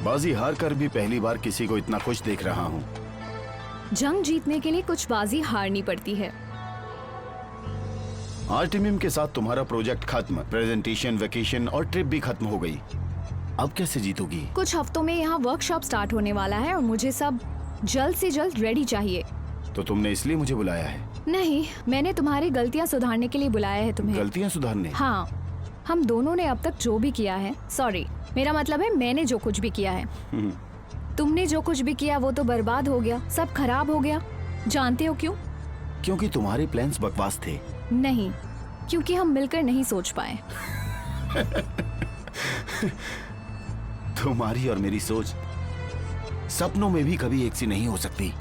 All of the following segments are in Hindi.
बाजी हार कर भी पहली बार किसी को इतना खुश देख रहा हूँ। जंग जीतने के लिए कुछ बाजी हारनी पड़ती है। आर्टिमियम के साथ तुम्हारा प्रोजेक्ट खत्म, प्रेजेंटेशन, वेकेशन और ट्रिप भी खत्म हो गई। अब कैसे जीतोगी? कुछ हफ्तों में यहाँ वर्कशॉप स्टार्ट होने वाला है और मुझे सब जल्द से जल्द रेडी चाहिए। तो तुमने इसलिए मुझे बुलाया है? नहीं, मैंने तुम्हारी गलतियाँ सुधारने के लिए बुलाया है तुम्हें। गलतियाँ सुधारने? हाँ, हम दोनों ने अब तक जो भी किया है, सॉरी मेरा मतलब है मैंने जो कुछ भी किया है। तुमने जो कुछ भी किया वो तो बर्बाद हो गया, सब खराब हो गया। जानते हो क्यों? क्योंकि तुम्हारे प्लान्स बकवास थे। नहीं, क्योंकि हम मिलकर नहीं सोच पाए। तुम्हारी और मेरी सोच सपनों में भी कभी एक सी नहीं हो सकती।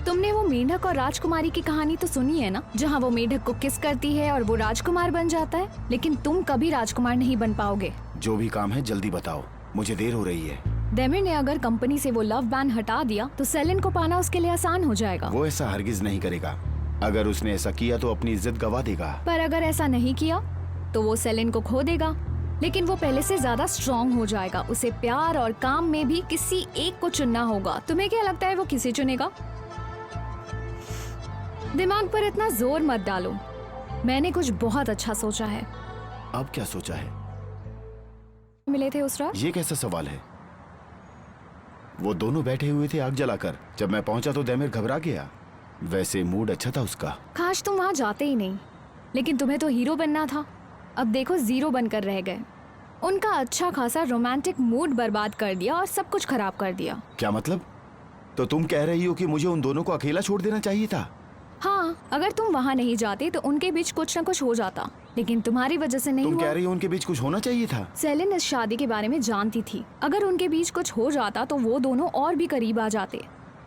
तुमने वो मेढक और राजकुमारी की कहानी तो सुनी है ना, जहाँ वो मेढक को किस करती है और वो राजकुमार बन जाता है, लेकिन तुम कभी राजकुमार नहीं बन पाओगे। जो भी काम है जल्दी बताओ, मुझे देर हो रही है। डेमिर ने अगर कंपनी से वो लव बैन हटा दिया तो सेलिन को पाना उसके लिए आसान हो जाएगा। वो ऐसा हरगिज नहीं करेगा। अगर उसने ऐसा किया तो अपनी इज्जत गवा देगा। पर अगर ऐसा नहीं किया तो वो सेलिन को खो देगा, लेकिन वो पहले से ज्यादा स्ट्रॉन्ग हो जाएगा। उसे प्यार और काम में भी किसी एक को चुनना होगा। तुम्हें क्या लगता है वो किसे चुनेगा? दिमाग पर इतना जोर मत डालो, मैंने कुछ बहुत अच्छा सोचा है। अब क्या सोचा है? मिले थे उस रात? ये कैसा सवाल है? वो दोनों बैठे हुए थे आग जलाकर। जब मैं पहुंचा तो डेमिर घबरा गया। वैसे मूड अच्छा था उसका। काश तुम वहाँ जाते ही नहीं, लेकिन तुम्हें तो हीरो बनना था। अब देखो जीरो बनकर रह गए। उनका अच्छा खासा रोमांटिक मूड बर्बाद कर दिया और सब कुछ खराब कर दिया। क्या मतलब? तो तुम कह रही हो कि मुझे उन दोनों को अकेला छोड़ देना चाहिए था? हाँ, अगर तुम वहाँ नहीं जाते तो उनके बीच कुछ न कुछ हो जाता, लेकिन तुम्हारी वजह से नहीं तुम हुआ। कह रही हो उनके बीच कुछ होना चाहिए था? सेलिन इस शादी के बारे में जानती थी। अगर उनके बीच कुछ हो जाता तो वो दोनों और भी करीब आ जाते,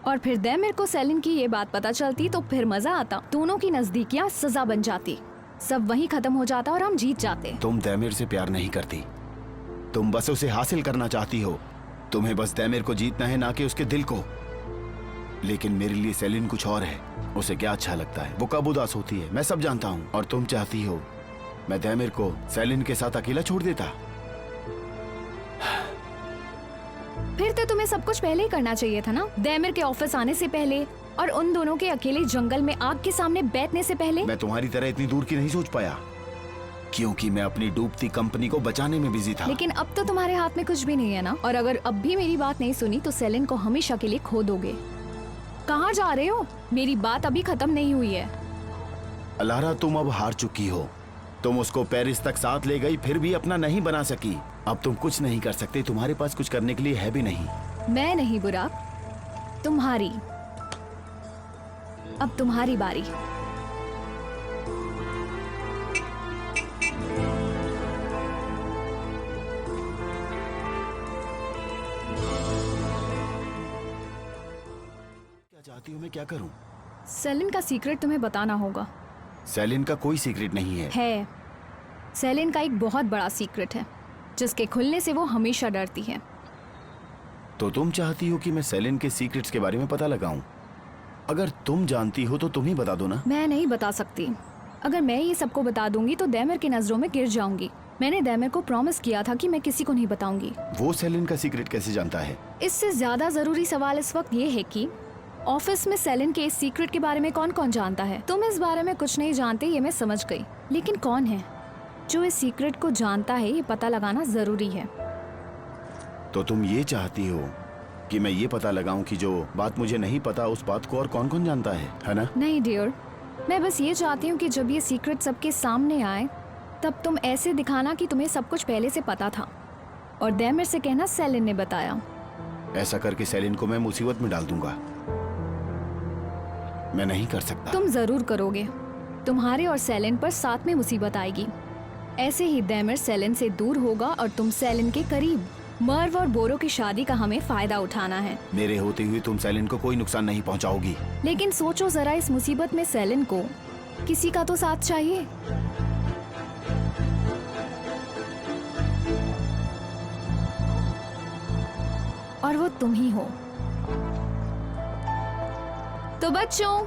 और फिर डेमिर को सेलिन की ये बात पता चलती तो फिर मजा आता। दोनों की नजदीकियाँ सजा बन जाती, सब वहीं खत्म हो जाता और हम जीत जाते। तुम डेमिर से प्यार नहीं करती, तुम बस उसे हासिल करना चाहती हो। तुम्हें बस डेमिर को जीतना है, ना कि उसके दिल को। लेकिन मेरे लिए सेलिन कुछ और है। उसे क्या अच्छा लगता है, वो कब उदास होती है, मैं सब जानता हूँ। और तुम चाहती हो मैं डेमिर को सेलिन के साथ अकेला छोड़ देता? फिर तो तुम्हें सब कुछ पहले ही करना चाहिए था ना, डेमिर के ऑफिस आने से पहले और उन दोनों के अकेले जंगल में आग के सामने बैठने से पहले। मैं तुम्हारी तरह इतनी दूर की नहीं सोच पाया, क्योंकि मैं अपनी डूबती कंपनी को बचाने में बिजी था। लेकिन अब तो तुम्हारे हाथ में कुछ भी नहीं है ना, और अगर अब भी मेरी बात नहीं सुनी तो सेलिन को हमेशा के लिए खो दोगे। कहाँ जा रहे हो? मेरी बात अभी खत्म नहीं हुई है। अलारा, तुम अब हार चुकी हो। तुम उसको पेरिस तक साथ ले गई, फिर भी अपना नहीं बना सकी। अब तुम कुछ नहीं कर सकते, तुम्हारे पास कुछ करने के लिए है भी नहीं। मैं नहीं बुरा, तुम्हारी। अब तुम्हारी बारी। क्या चाहती हो मैं क्या करूं? सेलिन का सीक्रेट तुम्हें बताना होगा। सेलिन का कोई सीक्रेट नहीं है। सेलिन का एक बहुत बड़ा सीक्रेट है, जिसके खुलने से वो हमेशा डरती है। तो तुम चाहती हो कि मैं सेलिन के सीक्रेट्स के बारे में पता लगाऊं? अगर तुम जानती हो तो तुम ही बता दो ना। मैं नहीं बता सकती। अगर मैं ये सबको बता दूंगी तो डेमिर की नजरों में गिर जाऊंगी। मैंने डेमिर को प्रॉमिस किया था कि मैं किसी को नहीं बताऊंगी। वो सेलिन का सीक्रेट कैसे जानता है? इससे ज्यादा जरूरी सवाल इस वक्त ये है कि ऑफिस में सेलिन के इस सीक्रेट के बारे में कौन कौन जानता है। तुम इस बारे में कुछ नहीं जानते, ये मैं समझ गई, लेकिन कौन है जो इस सीक्रेट को जानता है, ये पता लगाना जरूरी है। तो तुम ये चाहती हो कि मैं ये पता लगाऊं कि जो बात मुझे नहीं पता उस बात को और कौन कौन जानता है ना? नहीं डियर, मैं बस ये चाहती हूँ कि जब ये सीक्रेट सबके सामने आए तब तुम ऐसे दिखाना कि तुम्हें सब कुछ पहले से पता था, और डेमिर से कहना सेलिन ने बताया। ऐसा करके सेलिन को मैं मुसीबत में डाल दूंगा। मैं नहीं कर सकता। तुम जरूर करोगे। तुम्हारे और सेलिन पर साथ में मुसीबत आएगी। ऐसे ही डेमिर सेलिन से दूर होगा और तुम सेलिन के करीब। मर्व और बोरो की शादी का हमें फायदा उठाना है। मेरे होते हुए तुम सेलिन को कोई नुकसान नहीं पहुंचाओगी। लेकिन सोचो जरा, इस मुसीबत में सेलिन को किसी का तो साथ चाहिए। और वो तुम ही हो। तो बच्चों,